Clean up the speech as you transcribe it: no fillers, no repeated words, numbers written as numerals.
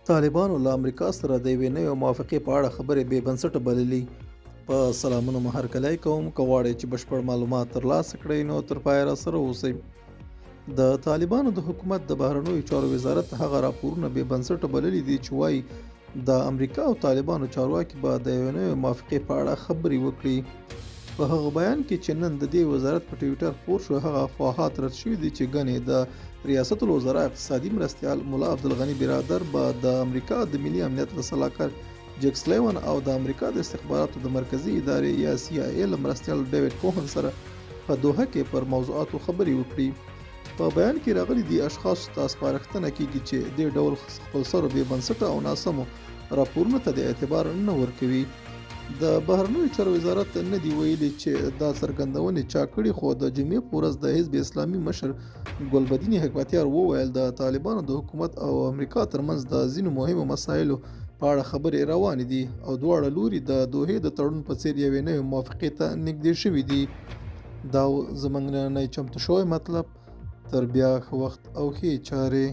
طالبانو له امریکا سره د یوې نوې موافقې په اړه خبرې بې بنسټه بللي. په سلامونه مو هرکلی کوم. که غواړئ چې بشپړ معلومات ترلاسه کړئ نو تر پایه راسره اوسئ. د طالبانو د حکومت د بهرنیو چارو وزارت هغه راپورونه بې بنسټه بللي دي چې وایي د امریکا او طالبانو چارواکي به د یوې نوې موافقې په اړه خبرې وکړي. په هغه بیان کې چې نن د دې وزارت په ټویټر خپور شو، هغه افواهات رد شوي دي چې ګنې د ریاست الوزرا اقتصادي مرستیال ملا عبدالغني برادر به د امریکا د ملي امنیت له سلاکار جیک سلیوان او د امریکا د استخباراتو د مرکزي ادارې یا CIA له مرستیال ډیوډ کوهن سره په دوحه کې پر موضوعاتو خبرې وکړي. په بیان کې راغلي دي اشخاصو ته سپارښتنه کیږي چې دې ډول خپلسرو بې بنسټه او ناسمو راپورونو ته د اعتبار نه ورکوي. د بهرنیو چارو وزارت نه دی ویلي چې دا څرګندونې چا کړي، خو د جمعې په ورځ د حزب اسلامي مشر ګلبدین حکمتیار وویل د طالبانو د حکومت او امریکا ترمنځ د ځینو مهمو مسایلو په اړه خبرې روانې دي او دواړه لوري د دوحې د تړون په څیر یوې نوې موافقې ته نږدې شوي دي. دا زموږ نننی چمتو شوی مطلب. تر بیا ښه وخت او ښې چارې.